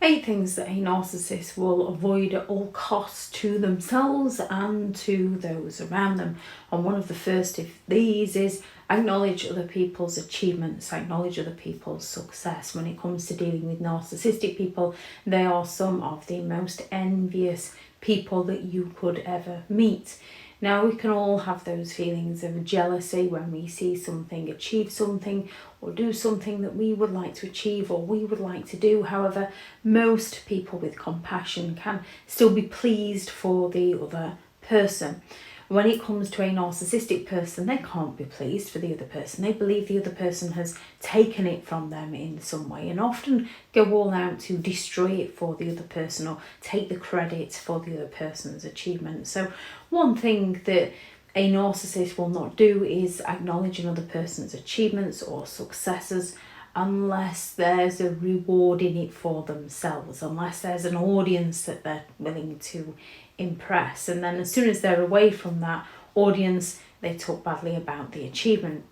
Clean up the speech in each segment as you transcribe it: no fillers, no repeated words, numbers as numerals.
8 things that a narcissist will avoid at all costs to themselves and to those around them. And one of the first of these is acknowledge other people's achievements, acknowledge other people's success. When it comes to dealing with narcissistic people, they are some of the most envious people that you could ever meet. Now, we can all have those feelings of jealousy when we see something, achieve something, or do something that we would like to achieve or we would like to do. However, most people with compassion can still be pleased for the other person. When it comes to a narcissistic person, they can't be pleased for the other person. They believe the other person has taken it from them in some way and often go all out to destroy it for the other person or take the credit for the other person's achievement. So one thing that a narcissist will not do is acknowledge another person's achievements or successes unless there's a reward in it for themselves, unless there's an audience that they're willing to impress. And then as soon as they're away from that audience, they talk badly about the achievement.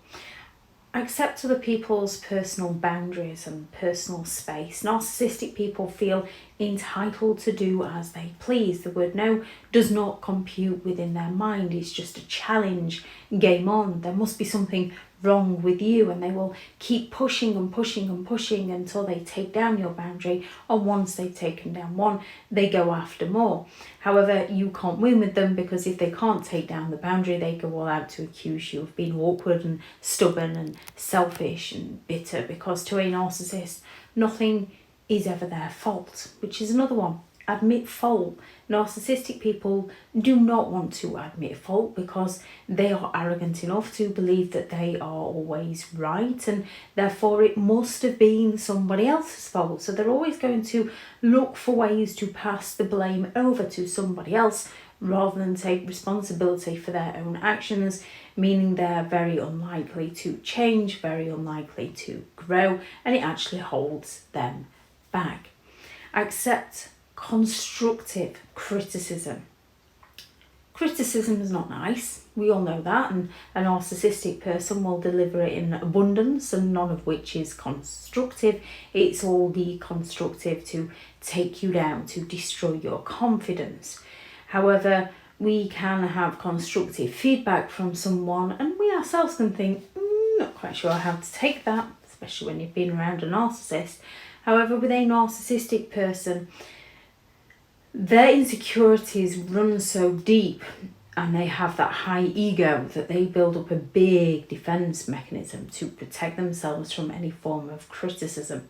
Accept other people's personal boundaries and personal space. Narcissistic people feel entitled to do as they please. The word no does not compute within their mind. It's just a challenge. Game on. There must be something wrong with you, and they will keep pushing and pushing and pushing until they take down your boundary, or once they've taken down one, they go after more. However, you can't win with them, because if they can't take down the boundary, they go all out to accuse you of being awkward and stubborn and selfish and bitter, because to a narcissist, nothing is ever their fault, which is another one. Admit fault. Narcissistic people do not want to admit fault because they are arrogant enough to believe that they are always right, and therefore it must have been somebody else's fault. So they're always going to look for ways to pass the blame over to somebody else rather than take responsibility for their own actions, meaning they're very unlikely to change, very unlikely to grow, and it actually holds them back. Accept constructive criticism. Criticism is not nice. We all know that, and a narcissistic person will deliver it in abundance, and none of which is constructive. It's all deconstructive to take you down, to destroy your confidence. However, we can have constructive feedback from someone, and we ourselves can think, not quite sure how to take that, especially when you've been around a narcissist. However, with a narcissistic person, their insecurities run so deep and they have that high ego that they build up a big defense mechanism to protect themselves from any form of criticism.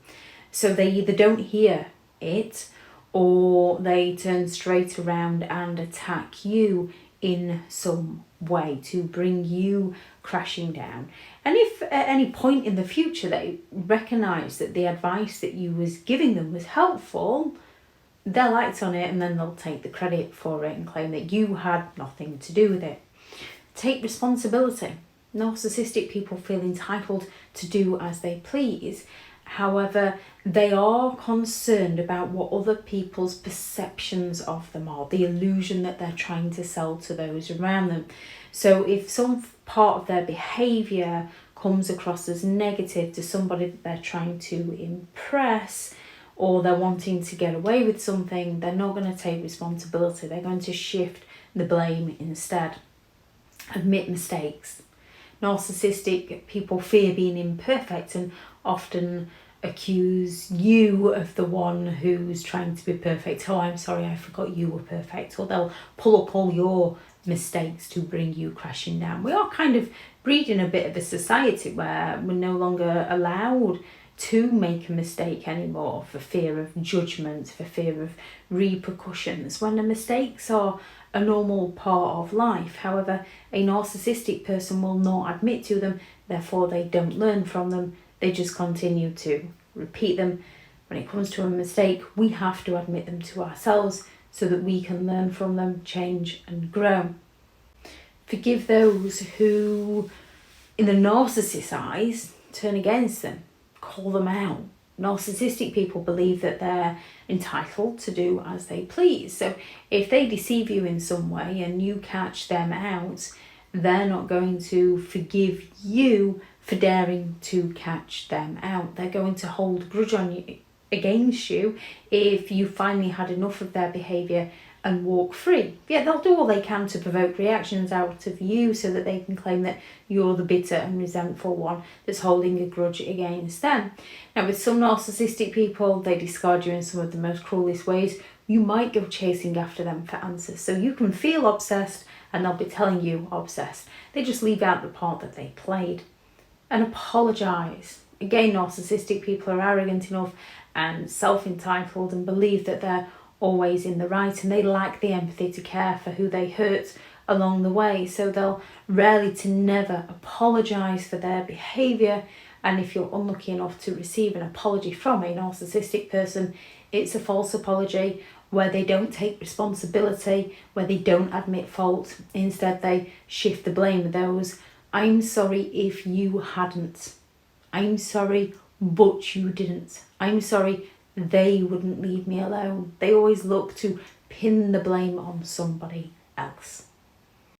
So they either don't hear it or they turn straight around and attack you in some way to bring you crashing down. And if at any point in the future they recognise that the advice that you was giving them was helpful, they'll act on it, and then they'll take the credit for it and claim that you had nothing to do with it. Take responsibility. Narcissistic people feel entitled to do as they please. However, they are concerned about what other people's perceptions of them are, the illusion that they're trying to sell to those around them. So if some part of their behaviour comes across as negative to somebody that they're trying to impress, or they're wanting to get away with something, they're not going to take responsibility. They're going to shift the blame instead. Admit mistakes. Narcissistic people fear being imperfect and often accuse you of the one who's trying to be perfect. Oh, I'm sorry, I forgot you were perfect. Or they'll pull up all your mistakes to bring you crashing down. We are kind of breeding a bit of a society where we're no longer allowed to make a mistake anymore for fear of judgment, for fear of repercussions, when the mistakes are a normal part of life. However, a narcissistic person will not admit to them, therefore they don't learn from them, they just continue to repeat them. When it comes to a mistake, we have to admit them to ourselves so that we can learn from them, change and grow. Forgive those who, in the narcissist's eyes, turn against them. Call them out. Narcissistic people believe that they're entitled to do as they please. So if they deceive you in some way and you catch them out, they're not going to forgive you for daring to catch them out. They're going to hold a grudge on you, against you if you finally had enough of their behaviour and walk free. Yeah, they'll do all they can to provoke reactions out of you so that they can claim that you're the bitter and resentful one that's holding a grudge against them. Now, with some narcissistic people, they discard you in some of the most cruelest ways. You might go chasing after them for answers. So you can feel obsessed and they'll be telling you obsessed. They just leave out the part that they played. And apologise. Again, narcissistic people are arrogant enough and self-entitled and believe that they're always in the right, and they lack the empathy to care for who they hurt along the way. So they'll rarely to never apologise for their behaviour, and if you're unlucky enough to receive an apology from a narcissistic person, it's a false apology where they don't take responsibility, where they don't admit fault. Instead, they shift the blame with those, I'm sorry if you hadn't. I'm sorry, but you didn't. I'm sorry, they wouldn't leave me alone. They always look to pin the blame on somebody else.